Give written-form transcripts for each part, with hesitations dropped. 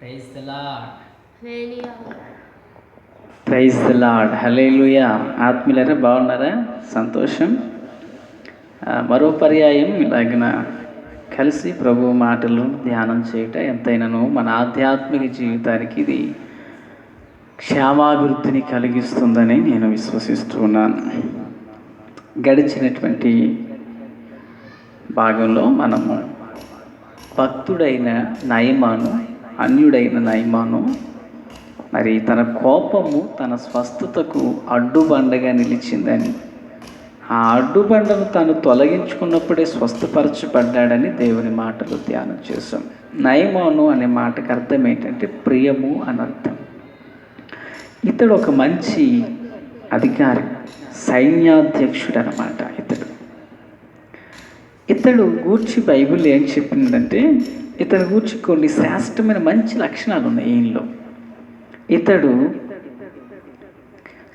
Praise the Lord. Praise the Lord. Hallelujah. ఆత్మీయులారా, బాగున్నారా? సంతోషం. మరో పర్యాయం ఇలాగిన కలిసి ప్రభు మాటలు ధ్యానం చేయటం ఎంతైనాను మన ఆధ్యాత్మిక జీవితానికి ఇది క్షేమాభివృద్ధిని కలిగిస్తుందని నేను విశ్వసిస్తూ ఉన్నాను. గడిచినటువంటి భాగంలో మనము భక్తుడైన నయమాను, అన్యుడైన నయమాను మరి తన కోపము తన స్వస్థతకు అడ్డుబండగా నిలిచిందని, ఆ అడ్డుబండను తాను తొలగించుకున్నప్పుడే స్వస్థపరచబడ్డాడని దేవుని మాటలు ధ్యానం చేశాం. నయమాను అనే మాటకు అర్థం ఏంటంటే ప్రియము అని అర్థం. ఇతడు ఒక మంచి అధికారి, సైన్యాధ్యక్షుడు అన్నమాట. ఇతడు గూర్చి బైబిల్ ఏం చెప్పిందంటే, ఇతని గూర్చి కొన్ని శ్రేష్టమైన మంచి లక్షణాలు ఉన్నాయి ఈయనలో. ఇతడు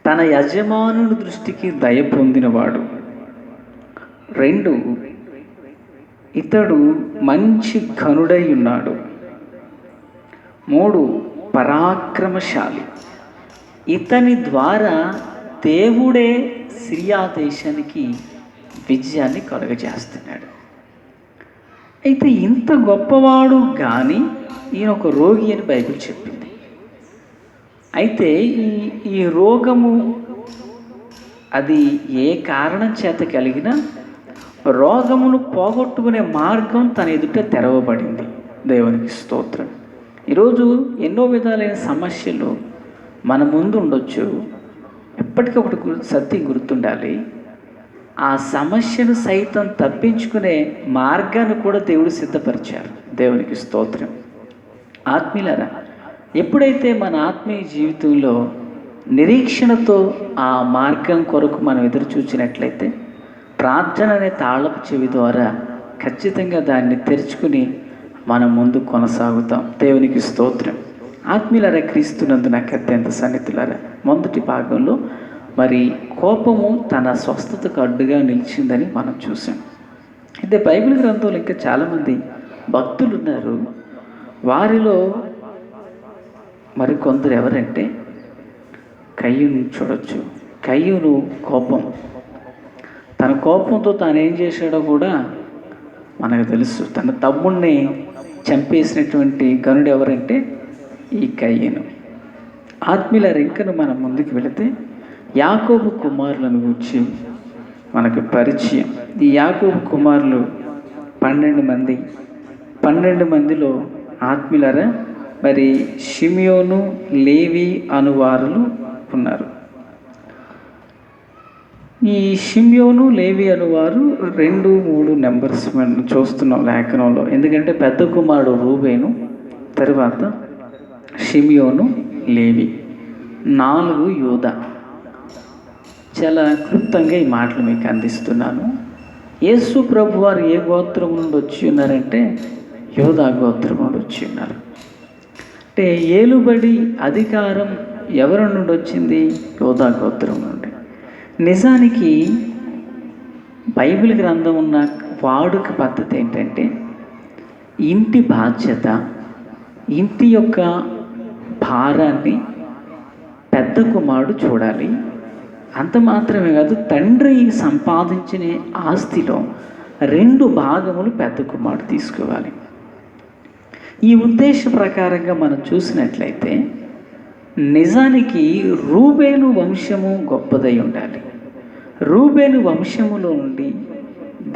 తన యజమానుని దృష్టికి దయ పొందినవాడు. 2, ఇతడు మంచి ఘనుడై ఉన్నాడు. 3, పరాక్రమశాలి. ఇతని ద్వారా దేవుడే సిరియా దేశానికి విజయాన్ని కలుగజేస్తున్నాడు. అయితే ఇంత గొప్పవాడు కానీ ఈయన ఒక రోగి అని బైబిల్ చెప్పింది. అయితే ఈ రోగము అది ఏ కారణం చేత కలిగినా రోగమును పోగొట్టుకునే మార్గం తన ఎదుట తెరవబడింది. దేవునికి స్తోత్రం. ఈరోజు ఎన్నో విధాలైన సమస్యలు మన ముందు ఉండొచ్చు. ఎప్పటికొకటి సత్యం గుర్తుండాలి, ఆ సమస్యను సైతం తప్పించుకునే మార్గాన్ని కూడా దేవుడు సిద్ధపరిచారు. దేవునికి స్తోత్రం. ఆత్మీయులారా, ఎప్పుడైతే మన ఆత్మీయ జీవితంలో నిరీక్షణతో ఆ మార్గం కొరకు మనం ఎదురు చూచినట్లయితే ప్రార్థన అనే తాళపు చెవి ద్వారా ఖచ్చితంగా దాన్ని తెరుచుకుని మనం ముందు కొనసాగుతాం. దేవునికి స్తోత్రం. ఆత్మీయులారా, క్రీస్తునందు నాకు అత్యంత సన్నిహితులారా, మొదటి భాగంలో మరి కోపము తన స్వస్థతకు అడ్డుగా నిలిచిందని మనం చూసాం. అయితే బైబిల్ గ్రంథంలో ఇంకా చాలామంది భక్తులు ఉన్నారు. వారిలో మరి కొందరు ఎవరంటే కయ్యూను చూడొచ్చు. కయ్యూను కోపం, తన కోపంతో తాను ఏం చేశాడో కూడా మనకు తెలుసు. తన తమ్ముడిని చంపేసినటువంటి గనుడు ఎవరంటే ఈ కయ్యూను. ఆత్మీయులారా, ఇంకను మనం ముందుకు వెళితే యాకోబు కుమారులను గురించి మనకు పరిచయం. ఈ యాకోబు కుమారులు 12 మంది. 12 మందిలో ఆత్మీయులారా మరి షిమియోను, లేవి అనువారులు ఉన్నారు. ఈ షిమియోను, లేవి అనువారు 2, 3 నెంబర్స్ మనం చూస్తున్నాం లేఖనంలో. ఎందుకంటే పెద్ద కుమారుడు రూబేను, తర్వాత షిమియోను, లేవి, 4 యూదా. చాలా క్లుప్తంగా ఈ మాటలు మీకు అందిస్తున్నాను. యేసు ప్రభు వారు ఏ గోత్రం నుండి వచ్చి ఉన్నారంటే యూదా గోత్రం నుండి వచ్చి ఉన్నారు. అంటే ఏలుబడి అధికారం ఎవరి నుండి వచ్చింది? యూదా గోత్రం నుండి. నిజానికి బైబిల్ గ్రంథం ఉన్న వాడుక పద్ధతి ఏంటంటే, ఇంటి బాధ్యత, ఇంటి యొక్క భారాన్ని పెద్ద కుమారుడు చూడాలి. అంత మాత్రమే కాదు, తండ్రి సంపాదించిన ఆస్తిలో 2 భాగములు పెద్ద కుమారుడు తీసుకోవాలి. ఈ ఉద్దేశ ప్రకారంగా మనం చూసినట్లయితే నిజానికి రూబేను వంశము గొప్పదై ఉండాలి. రూబేను వంశములో నుండి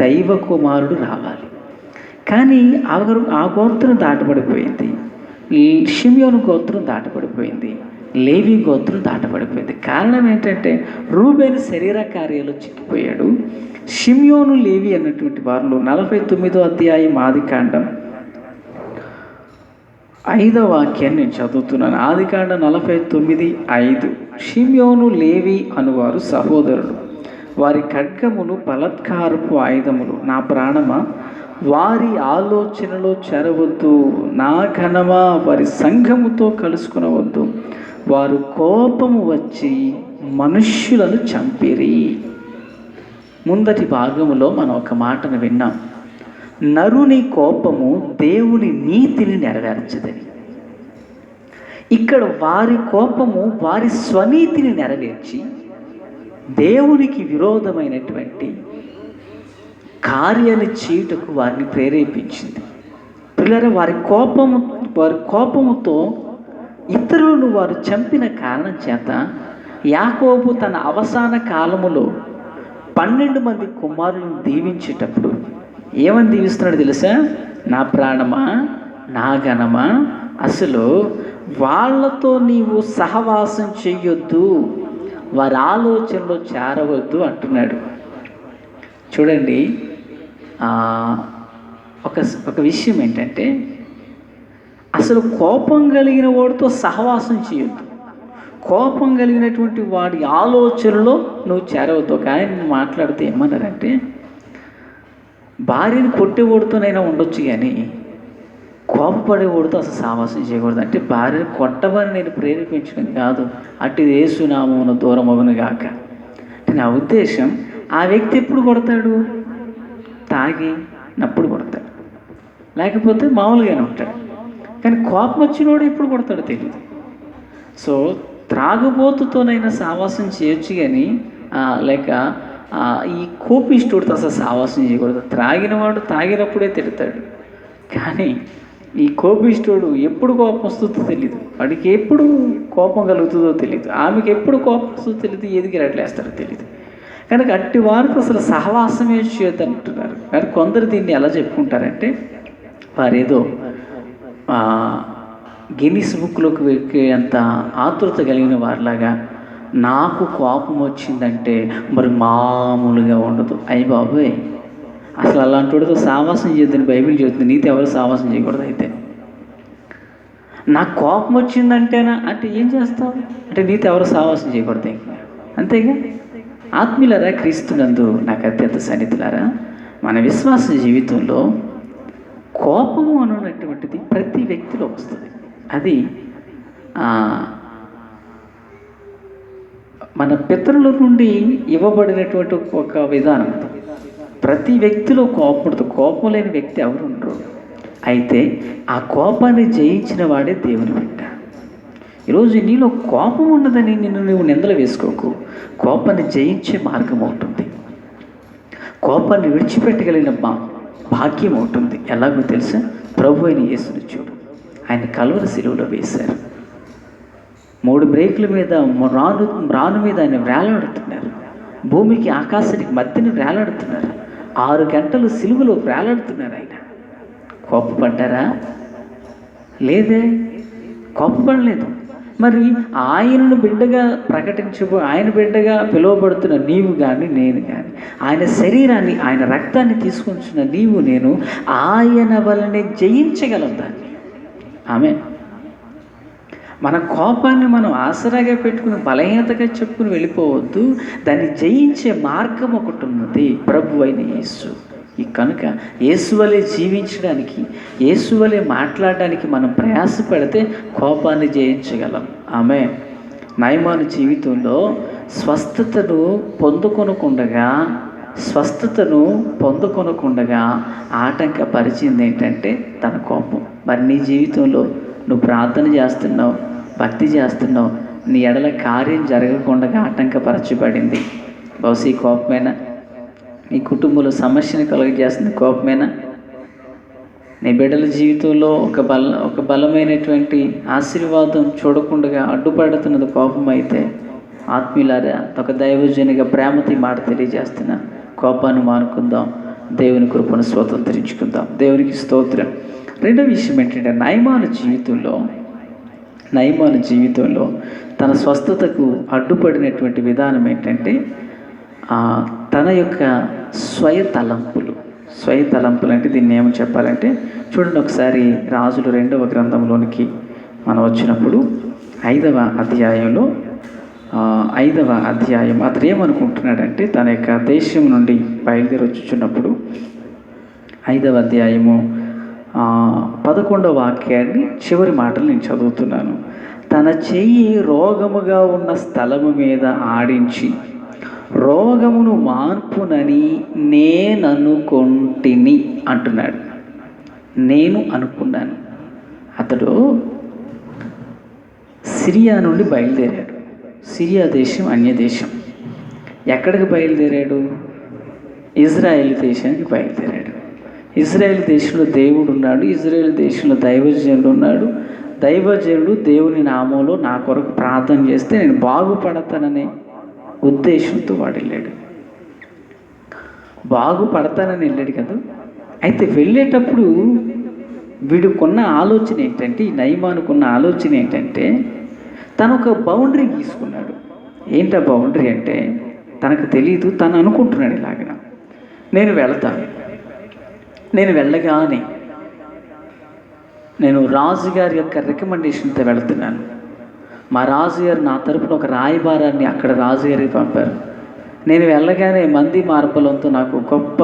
దైవ కుమారుడు రావాలి. కానీ ఆ గోత్రం దాటబడిపోయింది. షిమియోను గోత్రం దాటబడిపోయింది. లేవి గోత్రం దాటబడిపోయింది. కారణం ఏంటంటే రూబేను శరీర కార్యాలు చిక్కిపోయాడు. షిమియోను, లేవి అన్నటువంటి వారిలో 49వ అధ్యాయం ఆదికాండం 5వ వాక్యాన్ని నేను చదువుతున్నాను. ఆదికాండం 49:5. షిమియోను, లేవి అనువారు సహోదరులు. వారి ఖడ్గములు బలత్కారపు ఆయుధములు. నా ప్రాణమా, వారి ఆలోచనలో చేరవద్దు. నా ఘనమా, వారి సంఘముతో కలుసుకునవద్దు. వారు కోపము వచ్చి మనుష్యులను చంపిరి. ముందటి భాగములో మనం ఒక మాటను విన్నాం. నరుని కోపము దేవుని నీతిని నెరవేర్చదని. ఇక్కడ వారి కోపము వారి స్వనీతిని నెరవేర్చి దేవునికి విరోధమైనటువంటి కార్యాలు చేయుటకు వారిని ప్రేరేపించింది. పిల్లరా, వారి కోపముతో ఇతరులను వారు చంపిన కారణం చేత యాకోబు తన అవసాన కాలములో 12 మంది కుమారులను దీవించేటప్పుడు ఏమని దీవిస్తున్నాడు తెలుసా? నా ప్రాణమా, నా ఘనమా, అసలు వాళ్ళతో నీవు సహవాసం చెయ్యొద్దు, వారి ఆలోచనలో చేరవద్దు అంటున్నాడు. చూడండి, ఒక విషయం ఏంటంటే, అసలు కోపం కలిగిన వాడితో సహవాసం చేయొద్దు. కోపం కలిగినటువంటి వాడి ఆలోచనలో నువ్వు చేరవద్దు. ఒక ఆయన మాట్లాడితే ఏమన్నారంటే, భార్యని కొట్టేవాడితోనైనా ఉండొచ్చు కానీ కోపపడేవాడితో అసలు సహవాసం చేయకూడదు. అంటే భార్యని కొట్టమని నేను ప్రేరేపించడం కాదు, అటు యేసునామమున దూరమగును గాక. అంటే నా ఉద్దేశం, ఆ వ్యక్తి ఎప్పుడు కొడతాడు? తాగినప్పుడు కొడతాడు, లేకపోతే మామూలుగానే ఉంటాడు. కానీ కోపం వచ్చినోడు ఎప్పుడు కొడతాడో తెలియదు. సో త్రాగుబోతుతోనైనా సహవాసం చేయొచ్చు కానీ లేక ఈ కోపిష్టుడితో అసలు సహవాసం చేయకూడదు. త్రాగినవాడు తాగినప్పుడే తిడతాడు, కానీ ఈ కోపిష్టుడు ఎప్పుడు కోపం వస్తుందో తెలియదు, వాడికి ఎప్పుడు కోపం కలుగుతుందో తెలియదు, ఆమెకి ఎప్పుడు కోపం వస్తుందో తెలియదు, ఏదికి రెట్లేస్తారో తెలియదు. కనుక అట్టి వారికి అసలు సహవాసమే చేయొద్దు అంటున్నారు. కానీ కొందరు దీన్ని ఎలా చెప్పుకుంటారంటే, వారేదో గిన్నిస్ బుక్లోకి వెక్కే అంత ఆతృత కలిగిన వారిలాగా, నాకు కోపం వచ్చిందంటే మరి మామూలుగా ఉండదు. అయ్యి బాబోయ్, అసలు అలాంటి వాడితో సావాసం చేయొద్దని బైబిల్ చెబుతుంది. నీతో ఎవరు సావాసం చేయకూడదు. అయితే నాకు కోపం వచ్చిందంటేనా అంటే ఏం చేస్తావు అంటే నీతో ఎవరు సావాసం చేయకూడదు, అంతేగా. ఆత్మీయులారా, క్రీస్తునందు నాకు అత్యంత సన్నిహితులారా, మన విశ్వాస జీవితంలో కోపము అనేటువంటిది ప్రతి వ్యక్తిలో వస్తుంది. అది మన పితరుల నుండి ఇవ్వబడినటువంటి ఒక విధానం. ప్రతి వ్యక్తిలో కోపం లేని వ్యక్తి ఎవరు ఉండరు. అయితే ఆ కోపాన్ని జయించిన వాడే దేవుని బిడ్డ. ఈరోజు నీలో కోపం ఉన్నదని నువ్వు నిందలు వేసుకోకు. కోపాన్ని జయించే మార్గం ఉంటుంది, కోపాన్ని విడిచిపెట్టగలిగిన భాగ్యం ఉంటుంది. ఎలాగో తెలుసా? ప్రభు అయిన యేసుని చూడు, ఆయన కల్వరి శిలువలో వేశారు. 3 బ్రేకుల మీద రాను మీద ఆయన వేలాడుతున్నారు. భూమికి ఆకాశానికి మధ్యన వేలాడుతున్నారు. 6 గంటలు సిలువలో వేలాడుతున్నారు. ఆయన కోపపడ్డారా? లేదే, కోపపడలేదు. మరి ఆయనను బిడ్డగా ఆయన బిడ్డగా పిలువబడుతున్న నీవు కానీ నేను కానీ, ఆయన శరీరాన్ని, ఆయన రక్తాన్ని తీసుకొచ్చిన నీవు నేను ఆయన వలనే జయించగలం దాన్ని. ఆమె మన కోపాన్ని మనం ఆసరాగా పెట్టుకుని బలహీనతగా చెప్పుకుని వెళ్ళిపోవద్దు. దాన్ని జయించే మార్గం ఒకటి ఉన్నది, ప్రభు అయిన యేసు. ఈ కనుక యేసు వలె జీవించడానికి, యేసు వలె మాట్లాడడానికి మనం ప్రయాసపడితే కోపాన్ని జయించగలం. ఆమె నయమాను జీవితంలో స్వస్థతను పొందుకొనకుండగా ఆటంకపరిచింది ఏంటంటే తన కోపం. మరి నీ జీవితంలో నువ్వు ప్రార్థన చేస్తున్నావు, భక్తి చేస్తున్నావు, నీ ఎడల కార్యం జరగకుండా ఆటంకపరచబడింది. బహుశా ఈ కోపమేనా? నీ కుటుంబంలో సమస్యను కలుగజేస్తుంది కోపమేనా? నీ బిడ్డల జీవితంలో ఒక బలమైనటువంటి ఆశీర్వాదం చూడకుండా అడ్డుపడుతున్నది కోపం అయితే, ఆత్మీయులారా, ఒక దైవజనిగా ప్రేమతో మాట తెలియజేస్తున్నా, కోపాన్ని మానుకుందాం, దేవుని కృపను స్వతంత్రించుకుందాం. దేవునికి స్తోత్రం. రెండో విషయం ఏంటంటే, నయమాను జీవితంలో తన స్వస్థతకు అడ్డుపడినటువంటి విధానం ఏంటంటే, తన యొక్క స్వయ తలంపులు అంటే దీన్ని ఏమని చెప్పాలంటే, చూడండి ఒకసారి రాజులు 2వ గ్రంథంలోనికి మనం వచ్చినప్పుడు 5వ అధ్యాయం అతను ఏమనుకుంటున్నాడంటే, తన యొక్క దేశం నుండి బయలుదేరి వచ్చుచున్నప్పుడు 5వ అధ్యాయము 11వ వాక్యాన్ని చివరి మాటలు నేను చదువుతున్నాను. తన చెయ్యి రోగముగా ఉన్న స్థలము మీద ఆడించి రోగమును మార్పునని నేననుకొంటిని అంటున్నాడు. నేను అనుకున్నాను. అతడు సిరియా నుండి బయలుదేరాడు. సిరియా దేశం అన్యదేశం. ఎక్కడికి బయలుదేరాడు? ఇజ్రాయేల్ దేశానికి బయలుదేరాడు. ఇజ్రాయేల్ దేశంలో దేవుడు ఉన్నాడు. ఇజ్రాయేల్ దేశంలో దైవజనుడు ఉన్నాడు. దైవజనుడు దేవుని నామంలో నా కొరకు ప్రార్థన చేస్తే నేను బాగుపడతాననే ఉద్దేశంతో వాడు వెళ్ళాడు. బాగుపడతానని వెళ్ళాడు కదా. అయితే వెళ్ళేటప్పుడు వీడికున్న ఆలోచన ఏంటంటే, ఈ నయమానుకున్న ఆలోచన ఏంటంటే, తను ఒక బౌండరీ గీసుకున్నాడు. ఏంటా బౌండరీ అంటే, తనకు తెలియదు, తను అనుకుంటున్నాడు ఇలాగన, నేను వెళతాను, నేను వెళ్ళగానే నేను రాజుగారి యొక్క రికమెండేషన్తో వెళుతున్నాను. మా రాజుగారు నా తరపున ఒక రాయబారాన్ని అక్కడ రాజుగారికి పంపారు. నేను వెళ్ళగానే మంది మార్బలంతో నాకు గొప్ప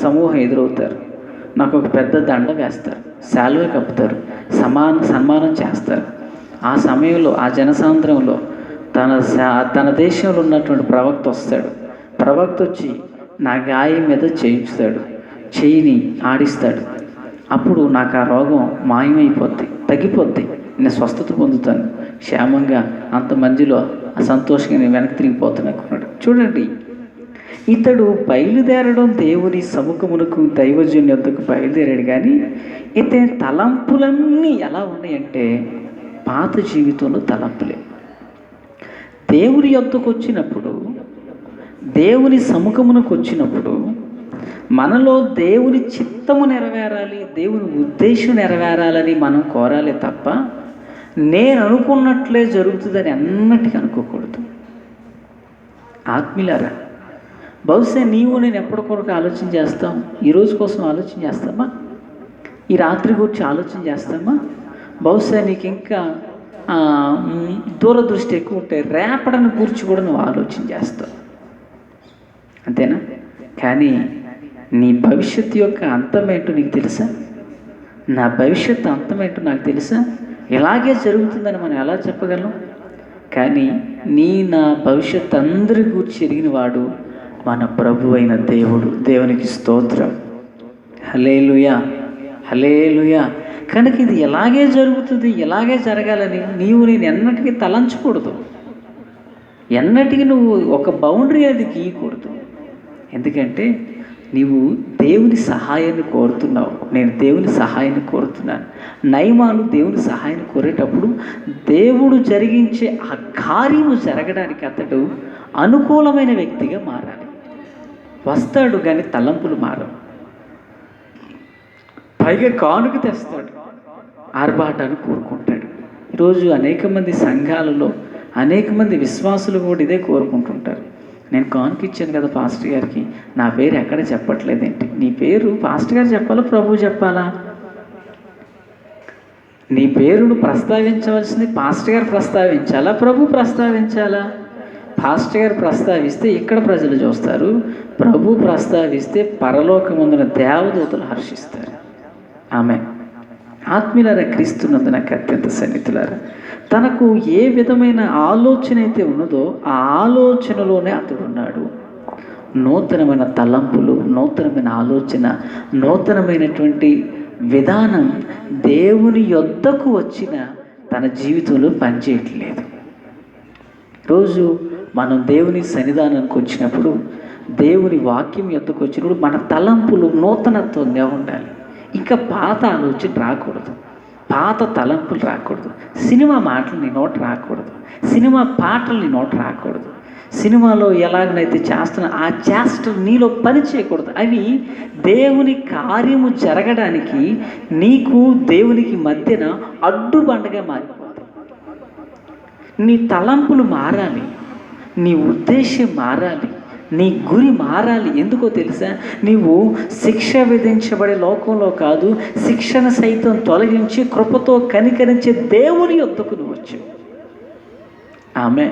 సమూహం ఎదురవుతారు. నాకు ఒక పెద్ద దండ వేస్తారు, శాలువా కప్పుతారు, సన్మానం చేస్తారు. ఆ సమయంలో ఆ జనసాంద్రంలో తన దేశంలో ఉన్నటువంటి ప్రవక్త వస్తాడు. ప్రవక్త వచ్చి నా గాయం మీద చేయించుతాడు, చెయ్యిని ఆడిస్తాడు. అప్పుడు నాకు ఆ రోగం మాయమైపోద్ది, తగ్గిపోద్ది, నేను స్వస్థత పొందుతాను, క్షేమంగా అంతమందిలో సంతోషంగా నేను వెనక్కి తిరిగిపోతాను అనుకున్నాడు. చూడండి, ఇతడు బయలుదేరడం దేవుని సముఖమునకు దైవజనుని యొద్దకు బయలుదేరాడు. కానీ ఇతని తలంపులన్నీ ఎలా ఉన్నాయంటే పాత జీవితంలో తలంపులే. దేవుని యొద్దకు వచ్చినప్పుడు, దేవుని సముఖమునకు వచ్చినప్పుడు మనలో దేవుని చిత్తము నెరవేరాలి, దేవుని ఉద్దేశం నెరవేరాలని మనం కోరాలి తప్ప నేను అనుకున్నట్లే జరుగుతుందని అన్నటికీ అనుకోకూడదు. ఆత్మీయులారా, బహుశా నీవు నేను ఎప్పటి కొరకు ఆలోచన చేస్తాం? ఈరోజు కోసం ఆలోచన చేస్తామా? ఈ రాత్రి గురించి ఆలోచన చేస్తామా? బహుశా నీకు ఇంకా దూరదృష్టి ఎక్కువ ఉంటే రేపటిని గురించి కూడా నువ్వు ఆలోచన చేస్తావు, అంతేనా? కానీ నీ భవిష్యత్తు యొక్క అంతమేంటో నీకు తెలుసా? నా భవిష్యత్తు అంతమేంటో నాకు తెలుసా? ఇలాగే జరుగుతుందని మనం ఎలా చెప్పగలం? కానీ నా భవిష్యత్తు అందరి గురించి ఎరిగిన వాడు మన ప్రభు అయిన దేవుడు. దేవునికి స్తోత్రం. హల్లెలూయా, హల్లెలూయా. కనుక ఇది ఎలాగే జరుగుతుంది, ఎలాగే జరగాలని నేను ఎన్నటికీ తలంచకూడదు. ఎన్నటికీ నువ్వు ఒక బౌండరీ అది గీయకూడదు. ఎందుకంటే నీవు దేవుని సహాయాన్ని కోరుతున్నావు, నేను దేవుని సహాయాన్ని కోరుతున్నాను. నయమాను దేవుని సహాయాన్ని కోరేటప్పుడు దేవుడు జరిగించే ఆ కార్యము జరగడానికి అతడు అనుకూలమైన వ్యక్తిగా మారాలి. వస్తాడు కానీ తలంపులు మారవు. పైగా కానుక తెస్తాడు, ఆర్భాటాన్ని కోరుకుంటాడు. ఈరోజు అనేక మంది సంఘాలలో అనేక మంది విశ్వాసులు కూడా ఇదే కోరుకుంటుంటారు. నేను కానుక ఇచ్చాను కదా పాస్టర్ గారికి, నా పేరు ఎక్కడ చెప్పట్లేదేంటి? నీ పేరు పాస్టర్ గారు చెప్పాలా, ప్రభు చెప్పాలా? నీ పేరును ప్రస్తావించవలసింది పాస్టర్ గారు ప్రస్తావించాలా, ప్రభు ప్రస్తావించాలా? పాస్టర్ గారు ప్రస్తావిస్తే ఇక్కడ ప్రజలు చూస్తారు, ప్రభు ప్రస్తావిస్తే పరలోకమందున దేవదూతలు హర్షిస్తారు. ఆమె ఆత్మీయులారా, క్రీస్తునందు నాకు అత్యంత సన్నిహితులారా, తనకు ఏ విధమైన ఆలోచన అయితే ఉన్నదో ఆ ఆలోచనలోనే అతడు ఉన్నాడు. నూతనమైన తలంపులు, నూతనమైన ఆలోచన, నూతనమైనటువంటి విధానం దేవుని యొద్దకు వచ్చిన తన జీవితంలో పనిచేయట్లేదు. రోజు మనం దేవుని సన్నిధానానికి వచ్చినప్పుడు, దేవుని వాక్యం యొద్దకు వచ్చినప్పుడు మన తలంపులు నూతనత్వంగా ఉండాలి. ఇంకా పాత ఆలోచన రాకూడదు, పాత తలంపులు రాకూడదు, సినిమా మాటలు నీ నోట రాకూడదు, సినిమా పాటలు నీ నోట రాకూడదు, సినిమాలో ఎలాగనైతే చేస్తున్నా ఆ చేష్టలు నీలో పని చేయకూడదు. అవి దేవుని కార్యము జరగడానికి నీకు దేవునికి మధ్యన అడ్డుబండగా మారిపోతాయి. నీ తలంపులు మారాలి, నీ ఉద్దేశం మారాలి, నీ గురి మారాలి. ఎందుకో తెలుసా? నీవు శిక్ష విధించబడే లోకంలో కాదు, శిక్షణ సైతం తొలగించి కృపతో కనికరించే దేవుని యొద్దకు నువ్వు వచ్చావు. ఆమె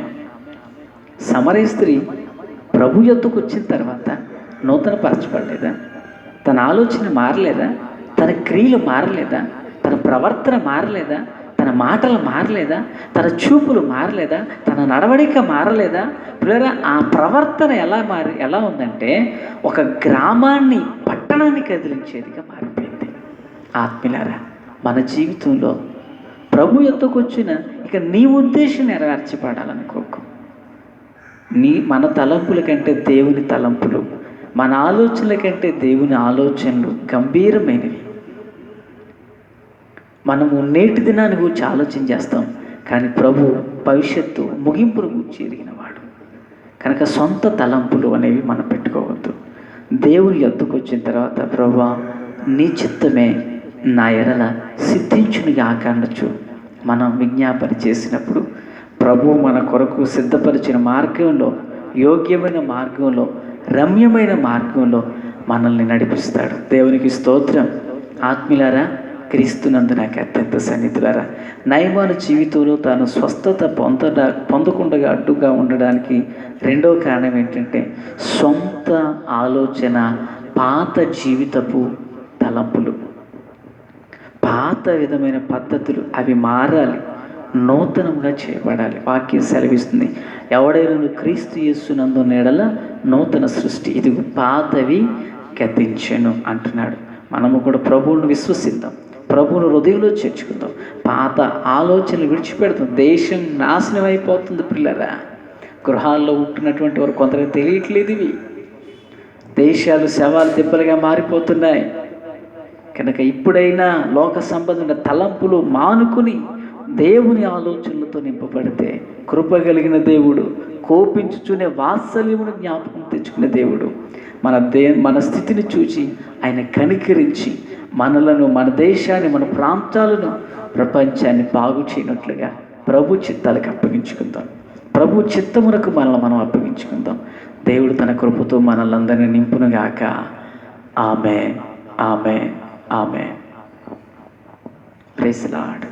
సమరయ స్త్రీ ప్రభు యొద్దకు వచ్చిన తర్వాత నూతన పరచబడలేదా? తన ఆలోచన మారలేదా? తన క్రియలు మారలేదా? తన ప్రవర్తన మారలేదా? తన మాటలు మారలేదా? తన చూపులు మారలేదా? తన నడవడిక మారలేదా? పిల్లరా, ఆ ప్రవర్తన ఎలా ఉందంటే ఒక గ్రామాన్ని పట్టణాన్ని కదిలించేదిగా మారిపోయింది. ఆత్మీయులారా, మన జీవితంలో ప్రభు యొద్దకు వచ్చిన ఇక ఇక నీ ఉద్దేశం నెరవేర్చబడాలనుకోకు. మన తలంపుల కంటే దేవుని తలంపులు, మన ఆలోచనల కంటే దేవుని ఆలోచనలు గంభీరమైనవి. మనము నేటి దినాన్ని గురించి ఆలోచన చేస్తాం, కానీ ప్రభు భవిష్యత్తు ముగింపును గురించి ఎరిగినవాడు కనుక సొంత తలంపులు అనేవి మనం పెట్టుకోవద్దు. దేవుని యొద్దకు వచ్చిన తర్వాత, ప్రభువా నీ చిత్తమే నా ఎడల సిద్ధించునిగా ఆకాండచ్చు మనం విజ్ఞాపన చేసినప్పుడు, ప్రభు మన కొరకు సిద్ధపరిచిన మార్గంలో, యోగ్యమైన మార్గంలో, రమ్యమైన మార్గంలో మనల్ని నడిపిస్తాడు. దేవునికి స్తోత్రం. ఆత్మీయులారా, క్రీస్తునందు నాకు అత్యంత సన్నిధులారా, నయమాను జీవితంలో తాను స్వస్థత పొందకుండా అడ్డుగా ఉండడానికి రెండవ కారణం ఏంటంటే సొంత ఆలోచన, పాత జీవితపు తలంపులు, పాత విధమైన పద్ధతులు అవి మారాలి, నూతనంగా చేయబడాలి. వాక్యం సెలవిస్తుంది, ఎవడైనా క్రీస్తు యేసునందు ఎడల నూతన సృష్టి, ఇది పాతవి గతించెను అంటున్నాడు. మనము కూడా ప్రభువును విశ్వసిద్దాం, ప్రభువును హృదయంలో చేర్చుకుందాం, పాత ఆలోచనలు విడిచిపెడతాం. దేశం నాశనం అయిపోతుంది పిల్లరా. గృహాల్లో ఉంటున్నటువంటి వారు కొందరికి తెలియట్లేదు, ఇవి దేశాలు శవాలు దెబ్బలుగా మారిపోతున్నాయి. కనుక ఇప్పుడైనా లోక సంబంధమైన తలంపులు మానుకుని దేవుని ఆలోచనలతో నింపబడితే, కృప కలిగిన దేవుడు, కోపించుచునే వాత్సల్యమును జ్ఞాపకం తెచ్చుకునే దేవుడు మన స్థితిని చూచి ఆయన కనికరించి మనలను, మన దేశాన్ని, మన ప్రాంతాలను, ప్రపంచాన్ని బాగు చేయనట్లుగా ప్రభు చిత్తాలకు అప్పగించుకుందాం. ప్రభు చిత్తమునకు మనల్ని మనం అప్పగించుకుందాం. దేవుడు తన కృపతో మనల్ని నింపునుగాక. Amen, amen, amen. Praise the lord.